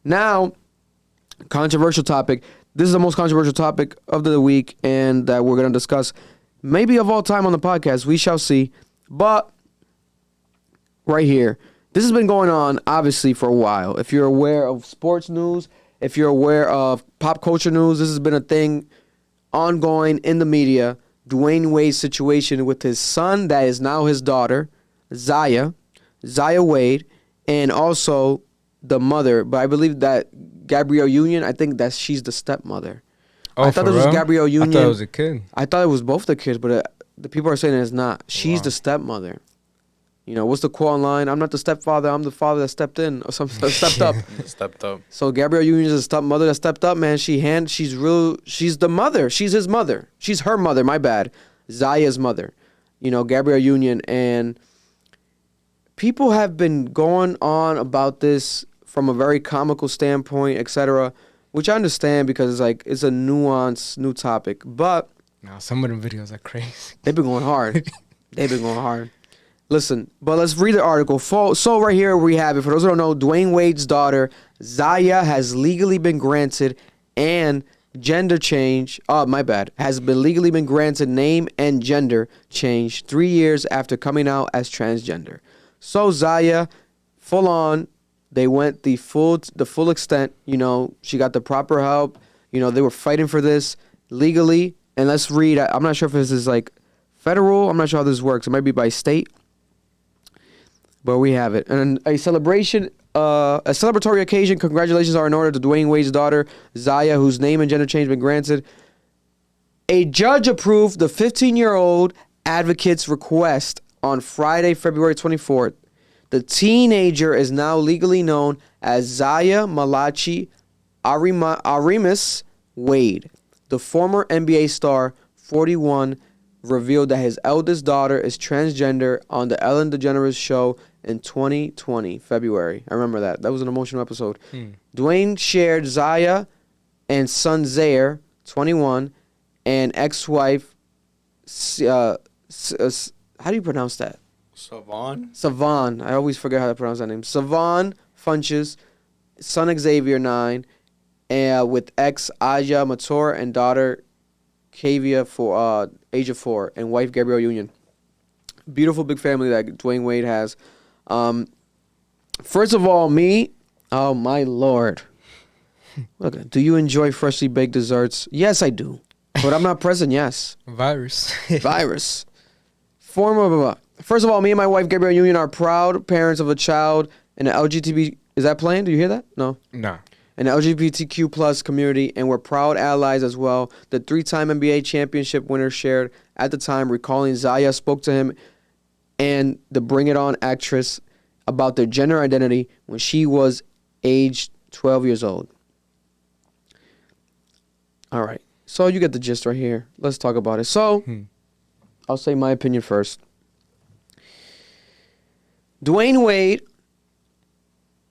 Now, controversial topic. This is the most controversial topic of the week and that we're going to discuss maybe of all time on the podcast. We shall see. But right here, this has been going on, obviously, for a while. If you're aware of sports news, if you're aware of pop culture news, this has been a thing ongoing in the media. Dwyane Wade's situation with his son, that is now his daughter, Zaya Wade, and also the mother. But I believe that Gabrielle Union, I think that she's the stepmother. Oh, I thought this was Gabrielle Union. I thought it was a kid. I thought it was both the kids, but the people are saying it's not. She's the stepmother. You know, what's the quote online? I'm not the stepfather, I'm the father that stepped in or something. Stepped up. Stepped up. So Gabrielle Union is a stepmother that stepped up, man. She's the mother. She's his mother. She's her mother, my bad. Zaya's mother. You know, Gabrielle Union. And people have been going on about this from a very comical standpoint, etc., which I understand because it's like it's a nuanced new topic. But some of the videos are crazy. They've been going hard. Listen, but let's read the article. So right here we have it. For those who don't know, Dwyane Wade's daughter, Zaya, has legally been granted and gender change. Oh, my bad. Has been legally been granted name and gender change 3 years after coming out as transgender. So Zaya, full on, they went the full extent. You know, she got the proper help. You know, they were fighting for this legally. And let's read. I'm not sure if this is like federal. I'm not sure how this works. It might be by state. But we have it. And a celebratory occasion. Congratulations are in order to Dwyane Wade's daughter, Zaya, whose name and gender change have been granted. A judge approved the 15-year-old advocate's request on Friday, February 24th. The teenager is now legally known as Zaya Malachi Arimis Wade. The former NBA star, 41, revealed that his eldest daughter is transgender on the Ellen DeGeneres show in 2020, February. I remember that. That was an emotional episode. Dwyane shared Zaya and son Zaire, 21, and ex-wife, how do you pronounce that? Savon. I always forget how to pronounce that name. Savon Funches, son Xavier, 9, with ex Aja Mator and daughter Kavia for age of 4, and wife Gabrielle Union. Beautiful big family that Dwyane Wade has. First of all, oh my Lord. Look, do you enjoy freshly baked desserts? Yes, I do. But I'm not present, yes. Virus. First of all, me and my wife Gabrielle Union are proud parents of a child in the LGBT. Is that playing? Do you hear that? No. No. In the LGBTQ plus community, and we're proud allies as well. The 3-time NBA championship winner shared at the time, recalling Zaya spoke to him and the Bring It On actress about their gender identity when she was aged 12 years old. All right. So you get the gist right here. Let's talk about it. So I'll say my opinion first. Dwyane Wade,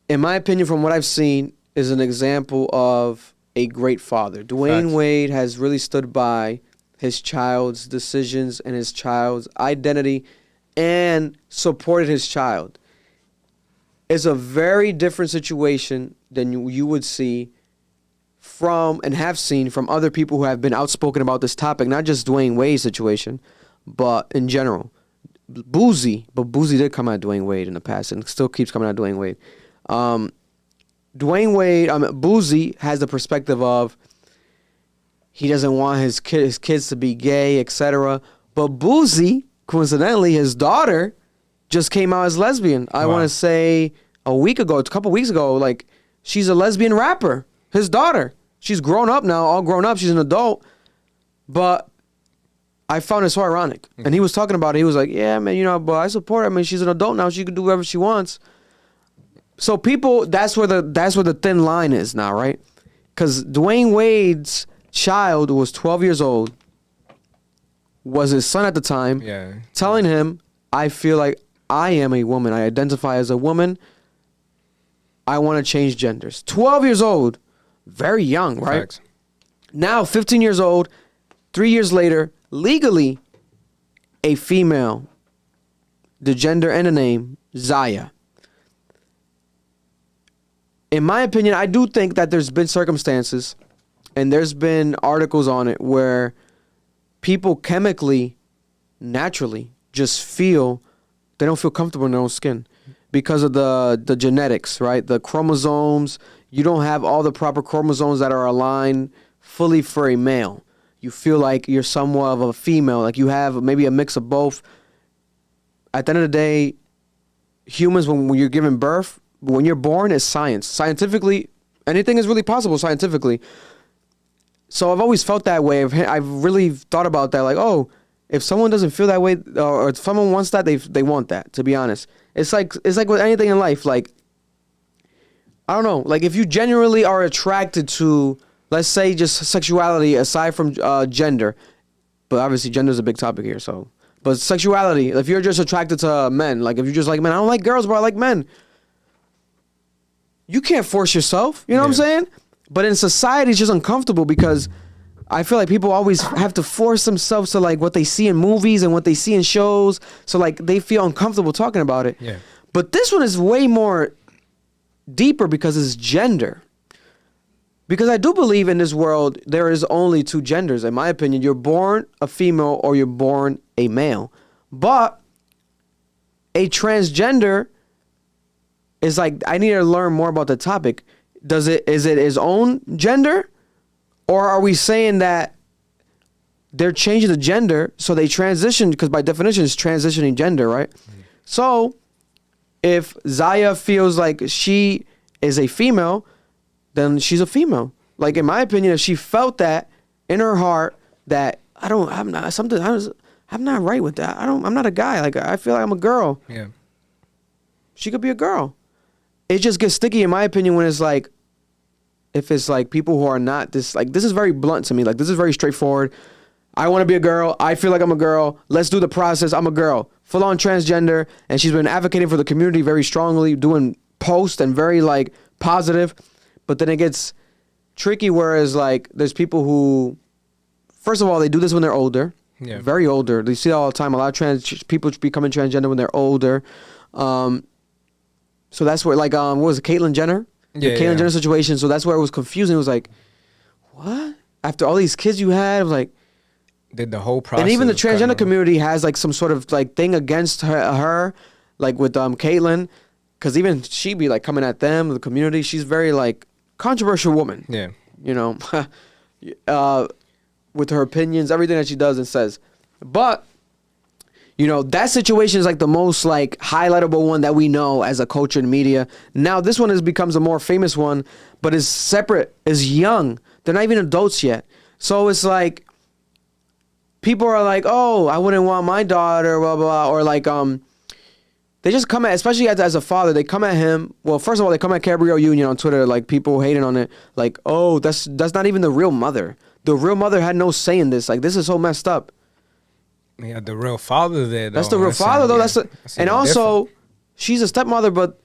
in my opinion, from what I've seen, is an example of a great father. Dwyane Wade has really stood by his child's decisions and his child's identity and supported his child. It's a very different situation than you would see from and have seen from other people who have been outspoken about this topic, not just Dwyane Wade's situation, but in general. Boozy did come at Dwyane Wade in the past and still keeps coming at Dwyane Wade. Dwyane Wade, Boozy has the perspective of he doesn't want his kids to be gay, etc. But Boozy, coincidentally, his daughter just came out as lesbian. I want to say a couple weeks ago, like she's a lesbian rapper. His daughter. She's grown up now, all grown up. She's an adult. But I found it so ironic. And he was talking about it. He was like, yeah, man, but I support her. I mean, she's an adult now. She can do whatever she wants. So people, that's where the thin line is now, right? Because Dwyane Wade's child was 12 years old, was his son at the time, telling him, I feel like I am a woman. I identify as a woman. I want to change genders. 12 years old. Very young, right? Facts. Now, 15 years old, 3 years later, legally a female, the gender and the name, Zaya. in my opinion, I do think that there's been circumstances and there's been articles on it where people chemically, naturally, just feel they don't feel comfortable in their own skin because of the genetics, right? The chromosomes. You don't have all the proper chromosomes that are aligned fully for a male. You feel like you're somewhat of a female, like you have maybe a mix of both. At the end of the day, humans, when you're giving birth, when you're born, is science. Scientifically, anything is really possible scientifically. So I've always felt that way. I've really thought about that, like, oh, if someone doesn't feel that way, or if someone wants that, they want that. To be honest, it's like with anything in life. Like, I don't know. Like, if you genuinely are attracted to, let's say, just sexuality aside from gender, but obviously gender is a big topic here. So, but sexuality, if you're just attracted to men, like if you're just like, man, I don't like girls, but I like men. You can't force yourself. You know what I'm saying? But in society, it's just uncomfortable because I feel like people always have to force themselves to like what they see in movies and what they see in shows. So like they feel uncomfortable talking about it. Yeah. But this one is way more deeper because it's gender. Because I do believe in this world, there is only two genders. In my opinion, you're born a female or you're born a male. But a transgender is like, I need to learn more about the topic. Is it his own gender? Or are we saying that they're changing the gender so they transition? Because by definition, it's transitioning gender, right? Mm-hmm. So if Zaya feels like she is a female, then she's a female. Like, in my opinion, if she felt that in her heart that I'm not right with that. I'm not a guy. Like, I feel like I'm a girl. Yeah. She could be a girl. It just gets sticky, in my opinion, when it's like, if it's like people who are not this, like, this is very blunt to me. Like, this is very straightforward. I want to be a girl. I feel like I'm a girl. Let's do the process. I'm a girl. Full on transgender. And she's been advocating for the community very strongly, doing posts and very like positive. But then it gets tricky, whereas like there's people who, first of all, they do this when they're older. Yeah. Very older. They see it all the time. A lot of trans people becoming transgender when they're older. So that's where, like, what was it, Caitlyn Jenner? Yeah, the Caitlyn Jenner situation. So that's where it was confusing. It was like, what? After all these kids you had, it was like, did the whole process. And even the transgender community has like some sort of like thing against her like with Caitlyn, because even she be like coming at them, the community. She's very like controversial woman. Yeah. You know, with her opinions, everything that she does and says. But, you know, that situation is like the most like highlightable one that we know as a culture and media. Now this one becomes a more famous one, but is separate, is young. They're not even adults yet. So it's like, people are like, oh, I wouldn't want my daughter, blah, blah, or like, they just come at, especially as a father, they come at him. Well, first of all, they come at Gabrielle Union on Twitter, like people hating on it, like, oh, that's not even the real mother. The real mother had no say in this. Like, this is so messed up. Yeah, the real father there, though. That's the real father, though. And also, different. She's a stepmother, but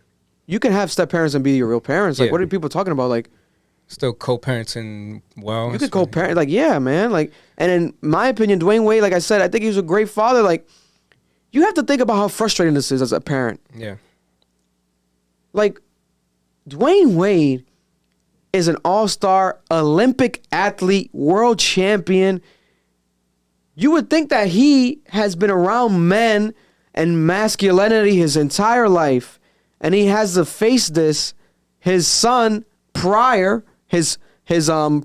you can have step-parents and be your real parents. Like, what are people talking about? Like, still co-parenting well. You could co-parent. Like, yeah, man. Like, and in my opinion, Dwyane Wade, like I said, I think he was a great father. Like, you have to think about how frustrating this is as a parent. Yeah. Like, Dwyane Wade is an all-star Olympic athlete, world champion. You would think that he has been around men and masculinity his entire life, and he has to face this. His son prior, his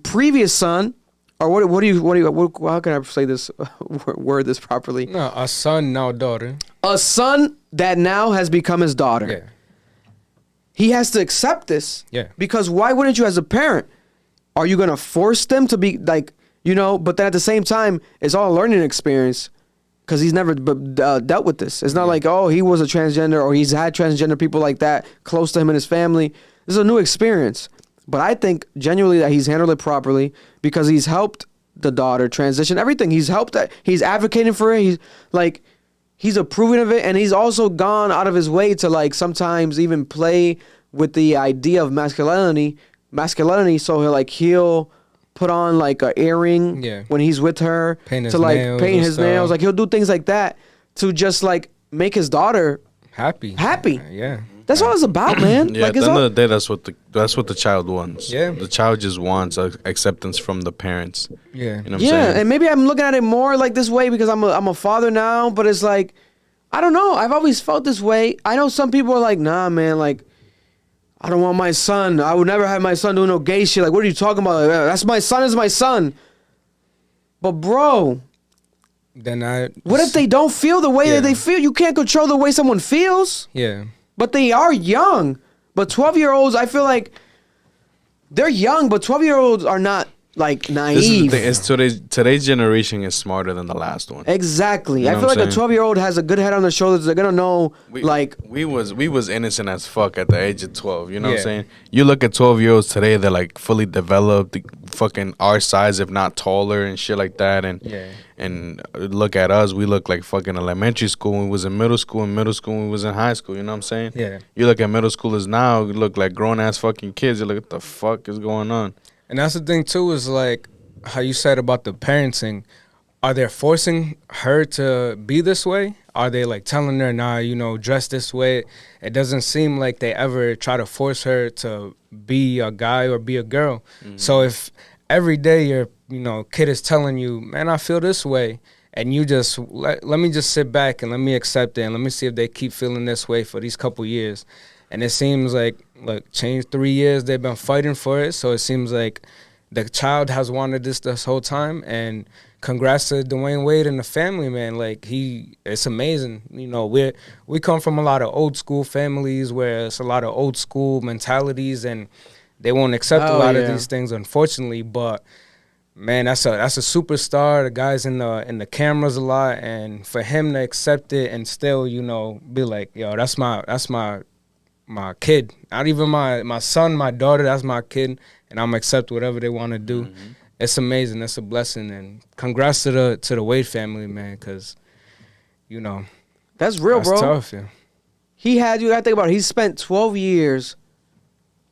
previous son, or what how can I say this, word this properly? No, a son, now daughter. A son that now has become his daughter. Yeah. He has to accept this. Yeah. Because why wouldn't you, as a parent? Are you going to force them to be like, you know, but then at the same time, it's all a learning experience because he's never dealt with this. It's not like, oh, he was a transgender or he's had transgender people like that close to him and his family. This is a new experience. But I think genuinely that he's handled it properly because he's helped the daughter transition, everything. He's helped that. He's advocating for it. He's approving of it. And he's also gone out of his way to like sometimes even play with the idea of masculinity. So he'll put on like an earring when he's with her paint his nails. Like he'll do things like that to just like make his daughter happy. Yeah. That's all it's about, man. Yeah, like, at it's the end all, of the day, that's what the child wants. Yeah. The child just wants acceptance from the parents. Yeah. You know what I'm yeah, saying? and maybe I'm looking at it more like this way because I'm a father now, but it's like, I don't know. I've always felt this way. I know some people are like, nah, man, like, I don't want my son. I would never have my son doing no gay shit. Like, what are you talking about? Like, that's my son is my son. But, bro, Then what if they don't feel the way Yeah. that they feel? You can't control the way someone feels. Yeah. But they are young. But 12-year-olds, I feel like they're young, but 12-year-olds are not like This is the naive. thing. It's today's generation is smarter than the last one. Exactly. You know I feel what like I'm a saying? 12-year-old has a good head on their shoulders. They're gonna know, We was innocent as fuck at the age of 12. You know what I'm Yeah. saying? You look at 12-year-olds today, they're like fully developed, fucking our size, if not taller and shit like that. And Yeah. and look at us, we look like fucking elementary school when we was in middle school, and middle school when we was in high school. You know what I'm saying? Yeah. You look at middle schoolers now, you look like grown ass fucking kids. You look at the fuck is going on. And that's the thing too, is like how you said about the parenting. Are they forcing her to be this way? Are they like telling her, nah, you know, dress this way? It doesn't seem like they ever try to force her to be a guy or be a girl. So if every day your, you know, kid is telling you, man, I feel this way, and you just let me just sit back and let me accept it and let me see if they keep feeling this way for these couple years. And it seems like change 3 years, they've been fighting for it. So it seems like the child has wanted this whole time. And congrats to Dwyane Wade and the family, man. Like, it's amazing. You know, we come from a lot of old school families where it's a lot of old school mentalities, and they won't accept a lot of these things, unfortunately. But man, that's a superstar. The guy's in the cameras a lot, and for him to accept it and still, you know, be like, yo, that's my kid. Not even my son, my daughter, that's my kid, and I'm accept whatever they want to do. It's amazing. That's a blessing, and congrats to the Wade family, man, because, you know, that's real, that's bro. tough, yeah. You gotta think about it. He spent 12 years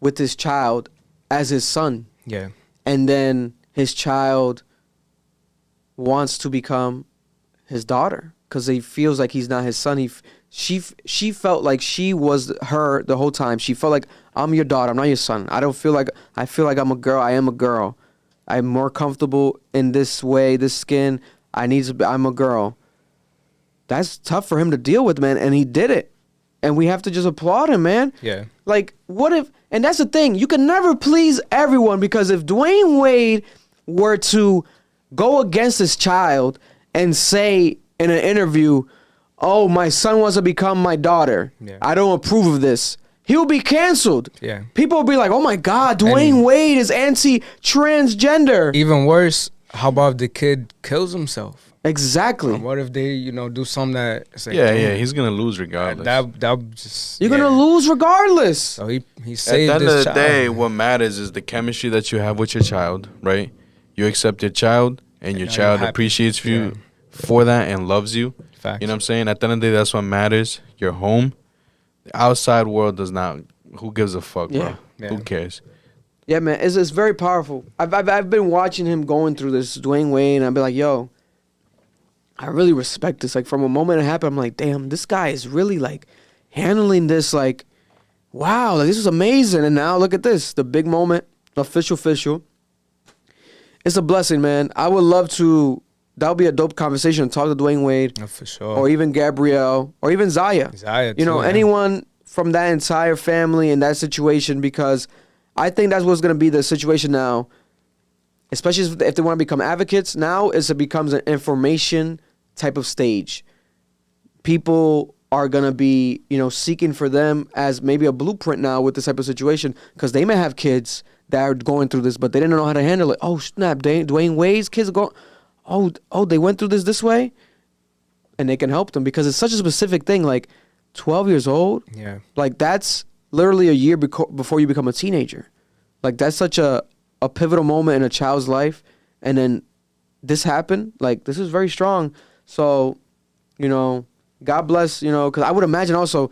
with this child as his son. Yeah. And then his child wants to become his daughter because he feels like he's not his son. She felt like she was her the whole time. She felt like, I'm your daughter, I'm not your son. I feel like I'm a girl. I am a girl. I'm more comfortable in this way, this skin. I'm a girl. That's tough for him to deal with, man. And he did it. And we have to just applaud him, man. Yeah. Like, what if, and that's the thing, you can never please everyone, because if Dwyane Wade were to go against his child and say in an interview, oh, my son wants to become my daughter, I don't approve of this, he will be canceled. Yeah. People will be like, oh my God, Dwyane Wade is anti-transgender. Even worse, how about if the kid kills himself? Exactly. What if they, you know, do something that... It's like, Yeah, he's gonna lose regardless. That just... You're gonna lose regardless. So he At saved the end this of the child. day, what matters is the chemistry that you have with your child, right? You accept your child, and your now child you're happy. appreciates you for that and loves you. Facts. You know what I'm saying? At the end of the day, that's what matters. Your home. The outside world does not. Who gives a fuck, bro? Yeah. Who cares? Yeah, man, it's very powerful. I've been watching him going through this, Dwyane Wade, and I've been like, yo, I really respect this. Like, from a moment it happened, I'm like, damn, this guy is really like handling this. Like, wow, like, this is amazing. And now look at this, the big moment, official. It's a blessing, man. I would love to. That would be a dope conversation. Talk to Dwyane Wade, For sure. or even Gabrielle, or even Zaya. Zaya, You know, too, yeah. anyone from that entire family in that situation, because I think that's what's going to be the situation now, especially if they want to become advocates. Now it becomes an information type of stage. People are going to be, you know, seeking for them as maybe a blueprint now with this type of situation, because they may have kids that are going through this, but they didn't know how to handle it. Oh, snap, Dwyane Wade's kids are going, oh, they went through this way? And they can help them, because it's such a specific thing, like 12 years old. Yeah. Like, that's literally a year before you become a teenager. Like, that's such a pivotal moment in a child's life. And then this happened. Like, this is very strong. So, you know, God bless, you know, because I would imagine also,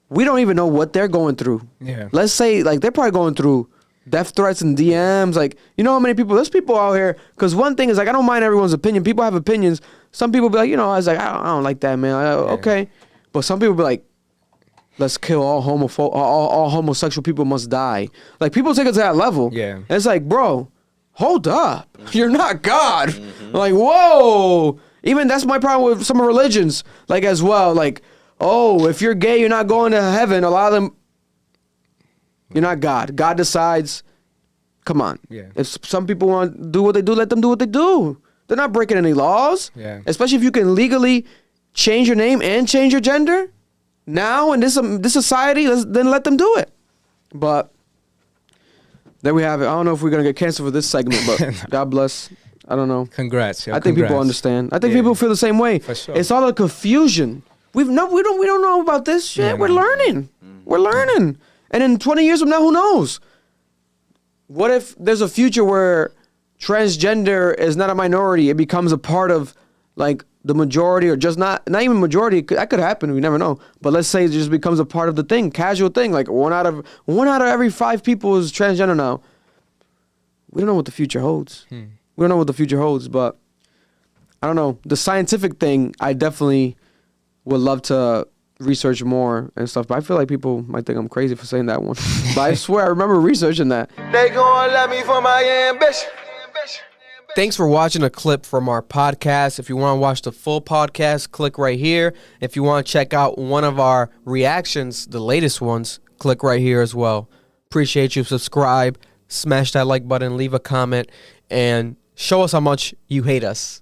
we don't even know what they're going through. Yeah. Let's say, like, they're probably going through death threats and DMs. Like, you know how many people, there's people out here, because one thing is, like, I don't mind everyone's opinion. People have opinions. Some people be like, you know, I was like, I don't like that, man. Okay. But some people be like, let's kill all all homosexual people must die. Like, people take it to that level. Yeah. And it's like, bro, hold up. You're not God. Like, whoa. Even that's my problem with some religions, like, as well. Like, oh, if you're gay, you're not going to heaven. A lot of them, you're not God. God decides. Come on. Yeah. If some people want to do what they do, let them do what they do. They're not breaking any laws. Yeah. Especially if you can legally change your name and change your gender. Now in this society, then let them do it. But there we have it. I don't know if we're gonna get canceled for this segment, but God bless. I don't know. Congrats. Yo, I think people understand. I think people feel the same way. For sure. It's all the confusion. We don't know about this shit. Yeah, We're no. learning. We're learning. And in 20 years from now, who knows? What if there's a future where transgender is not a minority? It becomes a part of, like, the majority, or just not even majority. That could happen. We never know. But let's say it just becomes a part of the thing, casual thing. Like one out of every 5 people is transgender now. We don't know what the future holds. We don't know what the future holds. But I don't know. The scientific thing, I definitely would love to research more and stuff. But I feel like people might think I'm crazy for saying that one. But I swear I remember researching that. They gon' love me for my ambition. Thanks for watching a clip from our podcast. If you want to watch the full podcast, click right here. If you want to check out one of our reactions, the latest ones, click right here as well. Appreciate you. Subscribe, smash that like button, leave a comment, and show us how much you hate us.